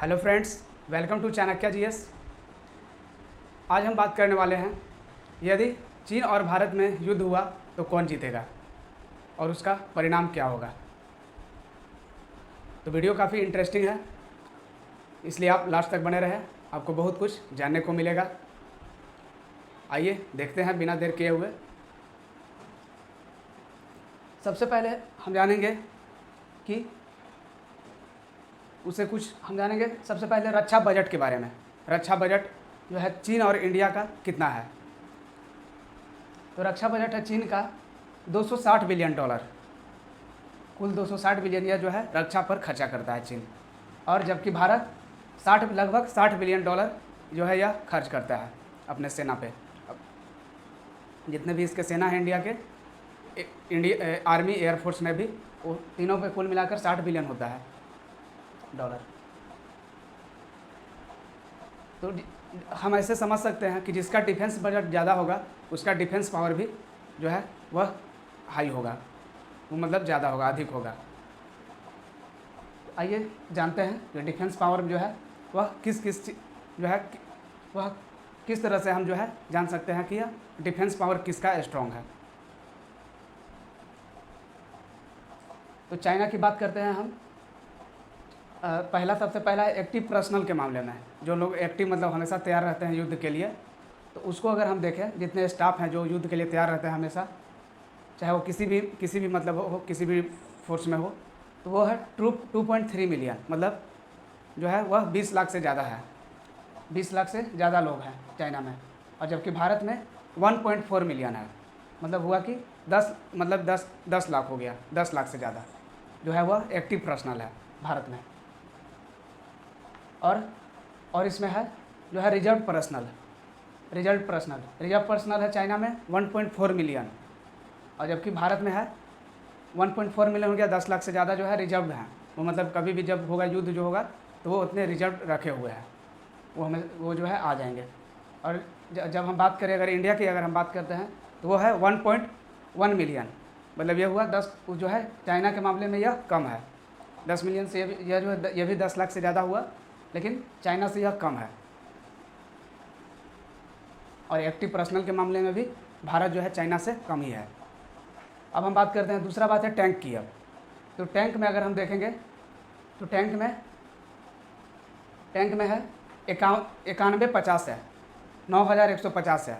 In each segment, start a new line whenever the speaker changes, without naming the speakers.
Hello friends, welcome to Chanakya GS. आज हम बात करने वाले हैं, यदि चीन और भारत में युद्ध हुआ तो कौन जीतेगा और उसका परिणाम क्या होगा। तो वीडियो काफ़ी इंटरेस्टिंग है, इसलिए आप लास्ट तक बने रहें, आपको बहुत कुछ जानने को मिलेगा। आइए देखते हैं बिना देर किए हुए। सबसे पहले हम जानेंगे कि सबसे पहले रक्षा बजट के बारे में। रक्षा बजट जो है चीन और इंडिया का कितना है। तो रक्षा बजट है चीन का $260 बिलियन। कुल 260 बिलियन यह जो है रक्षा पर खर्चा करता है चीन, और जबकि भारत लगभग $60 बिलियन जो है यह खर्च करता है अपने सेना पे। जितने भी इसके सेना है इंडिया के, आर्मी, एयरफोर्स में भी, वो तीनों पे कुल मिलाकर $60 बिलियन होता है डॉलर। तो हम ऐसे समझ सकते हैं कि जिसका डिफेंस बजट ज़्यादा होगा उसका डिफेंस पावर भी जो है वह हाई होगा, वो मतलब ज़्यादा होगा, अधिक होगा। आइए जानते हैं कि डिफेंस पावर जो है वह किस तरह से हम जो है जान सकते हैं कि यह डिफेंस पावर किसका स्ट्रॉन्ग है। तो चाइना की बात करते हैं हम। सबसे पहला है एक्टिव पर्सनल के मामले में। जो लोग एक्टिव मतलब हमेशा तैयार रहते हैं युद्ध के लिए, तो उसको अगर हम देखें, जितने स्टाफ हैं जो युद्ध के लिए तैयार रहते हैं हमेशा, चाहे वो किसी भी मतलब हो, किसी भी फोर्स में हो, तो वो है 2.3 मिलियन, मतलब जो है वह 20 लाख से ज़्यादा है। 20 लाख से ज़्यादा लोग हैं चाइना में, और जबकि भारत में 1.4 मिलियन है। मतलब हुआ कि 10 लाख हो गया। 10 लाख से ज़्यादा जो है वह एक्टिव पर्सनल है भारत में। और इसमें है जो है रिजर्व पर्सनल है चाइना में 1.4 मिलियन, और जबकि भारत में है 1.4 मिलियन हो गया। 10 लाख से ज़्यादा जो है रिजर्व हैं। वो मतलब कभी भी जब होगा युद्ध जो होगा तो वो उतने रिजर्व रखे हुए हैं, वो जो है आ जाएंगे। और जब हम बात करें, अगर हम बात करते हैं तो वो है 1.1 मिलियन। मतलब ये हुआ 10, जो है चाइना के मामले में यह कम है। 10 मिलियन से ये भी 10 लाख से ज़्यादा हुआ, लेकिन चाइना से यह कम है। और एक्टिव पर्सनल के मामले में भी भारत जो है चाइना से कम ही है। अब हम बात करते हैं, दूसरा बात है टैंक की। अब तो टैंक में अगर हम देखेंगे तो टैंक में है 9150 है, 9150 है।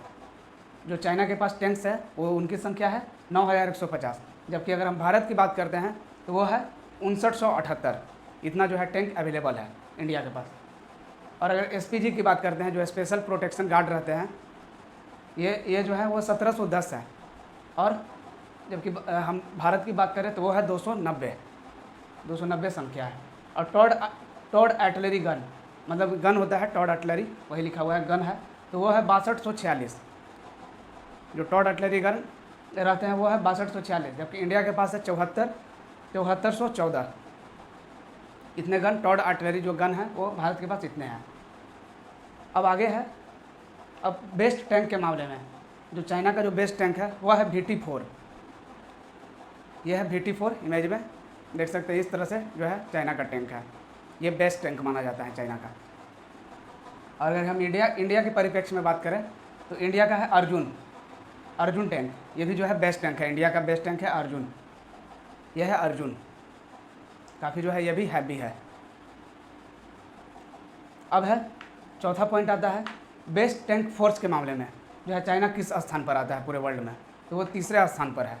जो चाइना के पास टैंक्स है वो उनकी संख्या है 9150। जबकि अगर हम भारत की बात करते हैं तो वो है 5978। इतना जो है टैंक अवेलेबल है इंडिया के पास। और अगर एसपीजी की बात करते हैं, जो स्पेशल प्रोटेक्शन गार्ड रहते हैं, ये जो है वो 1710 है। और जबकि हम भारत की बात करें तो वो है 290 संख्या है। और टॉड आर्टिलरी गन, मतलब गन होता है टॉड आर्टिलरी, वही लिखा हुआ है गन है, तो वो है 6246। जो टॉड आर्टिलरी गन रहते हैं वो है 6246। जबकि इंडिया के पास है 7414। इतने गन, टॉड आर्टिलरी जो गन है वो भारत के पास इतने हैं। अब आगे है, अब बेस्ट टैंक के मामले में जो चाइना का जो बेस्ट टैंक है वह है VT4। यह है VT4, इमेज में देख सकते हैं। इस तरह से जो है चाइना का टैंक है, ये बेस्ट टैंक माना जाता है चाइना का। और अगर हम इंडिया के परिप्रेक्ष्य में बात करें तो इंडिया का है अर्जुन टैंक। ये भी जो है बेस्ट टैंक है, इंडिया का बेस्ट टैंक है अर्जुन। यह है अर्जुन, काफ़ी जो है ये भी हैवी है। अब है चौथा पॉइंट आता है बेस्ट टैंक फोर्स के मामले में, जो है चाइना किस स्थान पर आता है पूरे वर्ल्ड में, तो वो तीसरे स्थान पर है।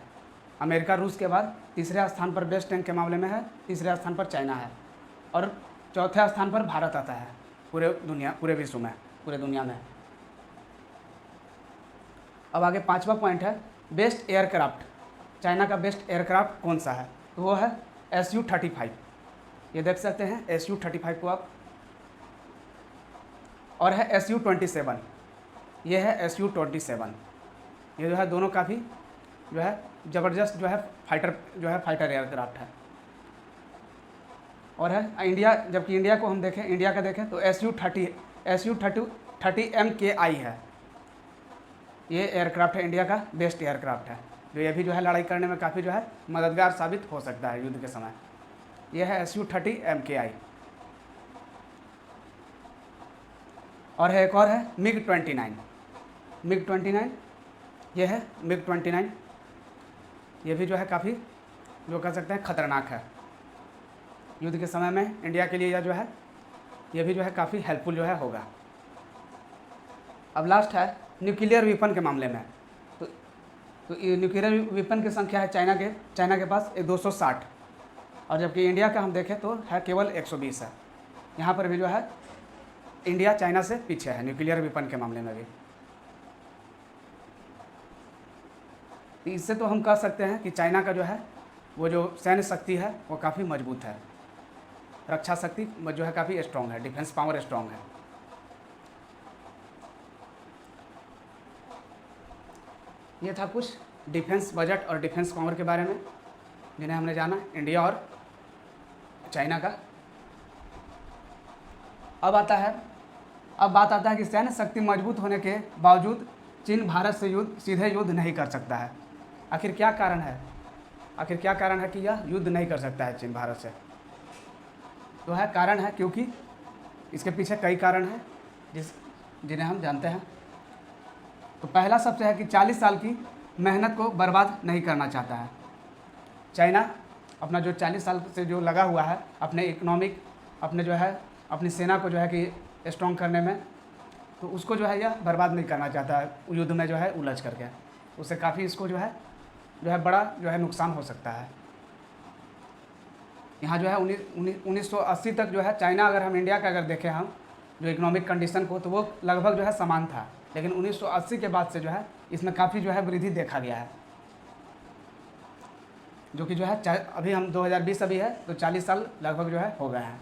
अमेरिका, रूस के बाद तीसरे स्थान पर बेस्ट टैंक के मामले में है। तीसरे स्थान पर चाइना है, और चौथे स्थान पर भारत आता है पूरे विश्व में, पूरे दुनिया में। अब आगे पांचवा पॉइंट है बेस्ट एयरक्राफ्ट। चाइना का बेस्ट एयरक्राफ्ट कौन सा है, तो वो है Su-35। ये देख सकते हैं Su-35 को आप। और है Su-27, ये है Su-27। ये जो है दोनों काफ़ी जो है ज़बरदस्त जो है फाइटर एयरक्राफ्ट है। और है इंडिया, जबकि इंडिया को हम देखें, इंडिया का देखें तो Su-30 MKI है। ये एयरक्राफ्ट है इंडिया का बेस्ट एयरक्राफ्ट है, जो ये भी जो है लड़ाई करने में काफ़ी जो है मददगार साबित हो सकता है युद्ध के समय। यह है Su-30 MKI। और है एक और है MiG-29। MiG-29 ये है MiG-29, ये भी जो है काफ़ी जो कह सकते हैं ख़तरनाक है। युद्ध के समय में इंडिया के लिए यह जो है ये भी जो है काफ़ी हेल्पफुल जो है होगा। अब लास्ट है न्यूक्लियर वेपन के मामले में। तो ये न्यूक्लियर वेपन की संख्या है चाइना के पास 260, और जबकि इंडिया का हम देखें तो है केवल 120 है। यहाँ पर भी जो है इंडिया चाइना से पीछे है न्यूक्लियर वेपन के मामले में भी। इससे तो हम कह सकते हैं कि चाइना का जो है वो जो सैन्य शक्ति है वो काफ़ी मजबूत है, रक्षा शक्ति जो है काफ़ी स्ट्रॉन्ग है, डिफेंस पावर स्ट्रॉन्ग है। ये था कुछ डिफेंस बजट और डिफेंस पावर के बारे में जिन्हें हमने जाना इंडिया और चाइना का। अब बात आता है कि सैन्य शक्ति मजबूत होने के बावजूद चीन भारत से सीधे युद्ध नहीं कर सकता है। आखिर क्या कारण है कि यह युद्ध नहीं कर सकता है चीन भारत से? तो है कारण है क्योंकि इसके पीछे कई कारण हैं जिन्हें हम जानते हैं। तो पहला सबसे है कि 40 साल की मेहनत को बर्बाद नहीं करना चाहता है चाइना। अपना जो 40 साल से जो लगा हुआ है अपने इकोनॉमिक अपने जो है अपनी सेना को जो है कि स्ट्रॉन्ग करने में, तो उसको जो है यह बर्बाद नहीं करना चाहता है युद्ध में जो है उलझ करके। उससे काफ़ी इसको जो है बड़ा जो है नुकसान हो सकता है। यहाँ जो है 1980 तक जो है चाइना, अगर हम इंडिया का अगर देखें हम जो इकोनॉमिक कंडीशन को, तो वो लगभग जो है समान था। लेकिन 1980 के बाद से जो है इसमें काफ़ी जो है वृद्धि देखा गया है, जो कि जो है अभी हम 2020 अभी है तो 40 साल लगभग जो है हो गए हैं।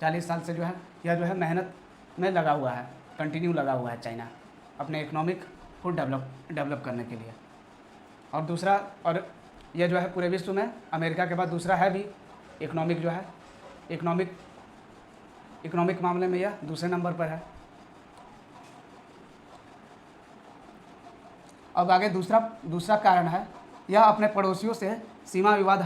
40 साल से जो है यह जो है मेहनत में लगा हुआ है, कंटिन्यू लगा हुआ है चाइना अपने इकोनॉमिक को डेवलप करने के लिए। और दूसरा, और यह जो है पूरे विश्व में अमेरिका के बाद दूसरा है भी इकोनॉमिक जो है इकोनॉमिक मामले में यह दूसरे नंबर पर है। अब आगे दूसरा कारण है यह अपने पड़ोसियों से सीमा विवाद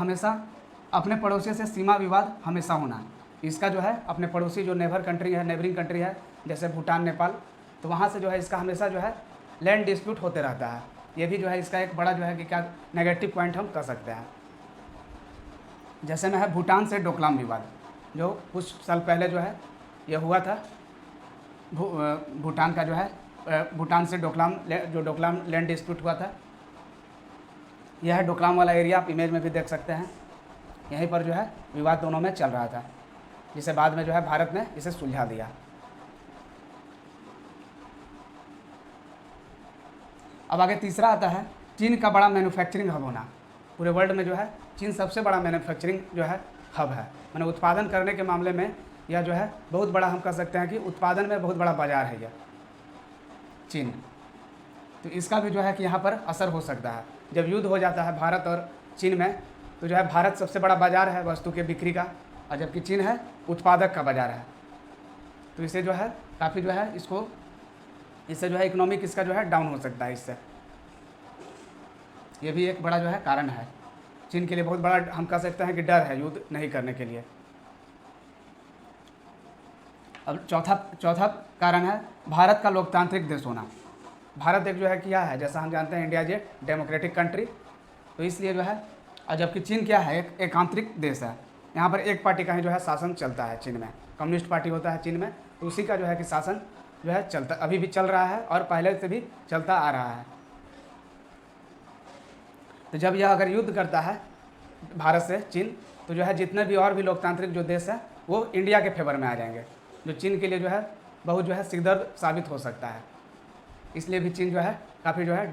हमेशा होना। इसका जो है अपने पड़ोसी जो नेबरिंग कंट्री है जैसे भूटान, नेपाल, तो वहाँ से जो है इसका हमेशा जो है लैंड डिस्प्यूट होते रहता है। ये भी जो है इसका एक बड़ा जो है कि क्या नेगेटिव पॉइंट हम कह सकते हैं। जैसे में है भूटान से डोकलाम विवाद, जो कुछ साल पहले जो है ये हुआ था। भूटान का जो है भूटान से डोकलाम लैंड डिस्प्यूट हुआ था। यह है डोकलाम वाला एरिया, आप इमेज में भी देख सकते हैं। यहीं पर जो है विवाद दोनों में चल रहा था, जिसे बाद में जो है भारत ने इसे सुलझा दिया। अब आगे तीसरा आता है चीन का बड़ा मैन्युफैक्चरिंग हब होना। पूरे वर्ल्ड में जो है चीन सबसे बड़ा मैन्युफैक्चरिंग जो है हब है, मैंने उत्पादन करने के मामले में यह जो है बहुत बड़ा, हम कह सकते हैं कि उत्पादन में बहुत बड़ा बाजार है यह चीन। तो इसका भी जो है कि यहाँ पर असर हो सकता है। जब युद्ध हो जाता है भारत और चीन में, तो जो है भारत सबसे बड़ा बाजार है वस्तु के बिक्री का, और जबकि चीन है उत्पादक का बाजार है। तो इसे जो है काफ़ी जो है इससे जो है इकोनॉमिक इसका जो है डाउन हो सकता है। इससे ये भी एक बड़ा जो है कारण है चीन के लिए, बहुत बड़ा हम कह सकते हैं कि डर है युद्ध नहीं करने के लिए। अब चौथा कारण है भारत का लोकतांत्रिक देश होना। भारत एक जो है क्या है, जैसा हम जानते हैं India is a democratic country, तो इसलिए जो है, और जबकि चीन क्या है एक एकांतरिक देश है। यहाँ पर एक पार्टी का ही जो है शासन चलता है चीन में, कम्युनिस्ट पार्टी होता है चीन में, तो उसी का जो है कि शासन जो है चलता, अभी भी चल रहा है और पहले से भी चलता आ रहा है। तो जब यह अगर युद्ध करता है भारत से चीन, तो जो है जितने भी और भी लोकतांत्रिक जो देश है वो इंडिया के फेवर में आ जाएंगे, जो चीन के लिए जो है बहुत जो है सिरदर्द साबित हो सकता है। इसलिए भी चीन जो है काफ़ी जो है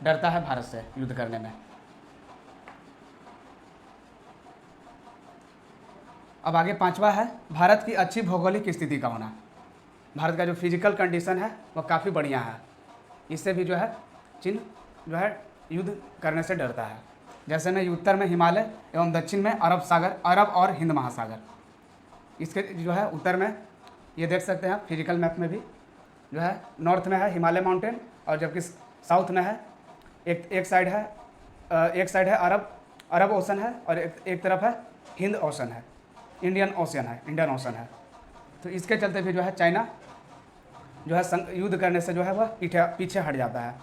डरता है भारत से युद्ध करने में। अब आगे पांचवा है भारत की अच्छी भौगोलिक स्थिति का होना। भारत का जो फिजिकल कंडीशन है वह काफ़ी बढ़िया है, इससे भी जो है चीन जो है युद्ध करने से डरता है। जैसे में उत्तर में हिमालय एवं दक्षिण में अरब और हिंद महासागर। इसके जो है उत्तर में ये देख सकते हैं फिजिकल मैप में भी जो है नॉर्थ में है हिमालय माउंटेन, और जबकि साउथ में है एक साइड है अरब ओशन है, और एक तरफ है हिंद ओशन है, इंडियन ओशन है। तो इसके चलते भी जो है चाइना जो है युद्ध करने से जो है वह पीछे हट जाता है।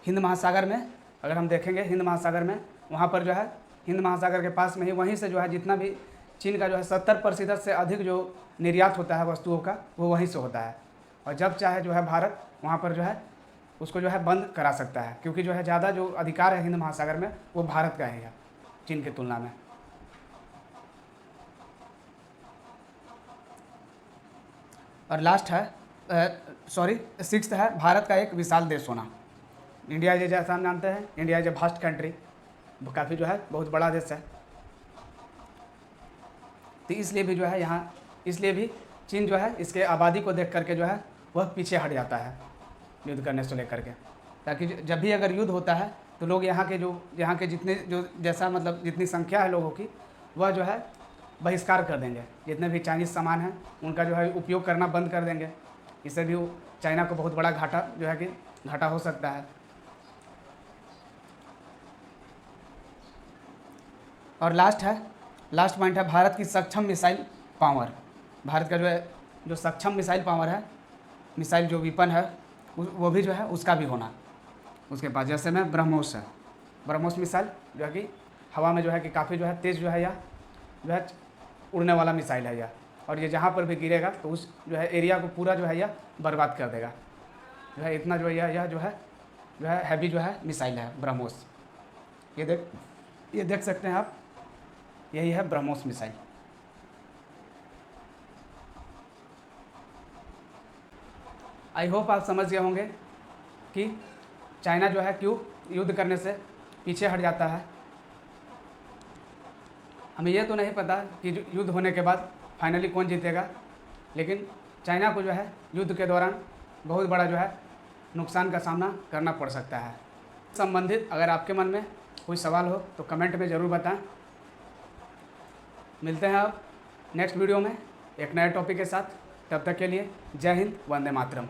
हिंद महासागर में अगर हम देखेंगे, हिंद महासागर में वहाँ पर जो है हिंद महासागर के पास में ही वहीं से जो है जितना भी चीन का जो है 70% से अधिक जो निर्यात होता है वस्तुओं का, वो वहीं से होता है। और जब चाहे जो है भारत वहाँ पर जो है उसको जो है बंद करा सकता है, क्योंकि जो है ज़्यादा जो अधिकार है हिंद महासागर में वो भारत का ही है चीन की तुलना में। और लास्ट है सिक्स्थ है भारत का एक विशाल देश होना। इंडिया जैसा हम जानते हैं, India is a vast country, काफ़ी जो है बहुत बड़ा देश है। तो इसलिए भी जो है यहाँ, इसलिए भी चीन जो है इसके आबादी को देख करके जो है वह पीछे हट जाता है युद्ध करने से लेकर के, ताकि जब भी अगर युद्ध होता है तो लोग यहाँ के जितने जो जैसा मतलब जितनी संख्या है लोगों की, वह जो है बहिष्कार कर देंगे। जितने भी चाइनीज़ सामान हैं उनका जो है उपयोग करना बंद कर देंगे। इससे भी चाइना को बहुत बड़ा घाटा हो सकता है। और लास्ट पॉइंट है भारत की सक्षम मिसाइल पावर। भारत का जो सक्षम मिसाइल पावर है, मिसाइल जो विपन है वो भी जो है उसका भी होना उसके पास। जैसे में ब्रह्मोस है, ब्रह्मोस मिसाइल जो है कि हवा में जो है कि काफ़ी जो है तेज़ जो है या जो है उड़ने वाला मिसाइल है यह, और ये जहाँ पर भी गिरेगा तो उस जो है एरिया को पूरा जो है यह बर्बाद कर देगा। जो है इतना जो है यह जो है हैवी जो है मिसाइल है ब्रह्मोस। ये देख सकते हैं आप, यही है ब्रह्मोस मिसाइल। आई होप आप समझ गए होंगे कि चाइना जो है क्यों युद्ध करने से पीछे हट जाता है। हमें यह तो नहीं पता कि युद्ध होने के बाद फाइनली कौन जीतेगा, लेकिन चाइना को जो है युद्ध के दौरान बहुत बड़ा जो है नुकसान का सामना करना पड़ सकता है। संबंधित अगर आपके मन में कोई सवाल हो तो कमेंट में ज़रूर बताएं। मिलते हैं अब नेक्स्ट वीडियो में एक नए टॉपिक के साथ। तब तक के लिए जय हिंद, वंदे मातरम।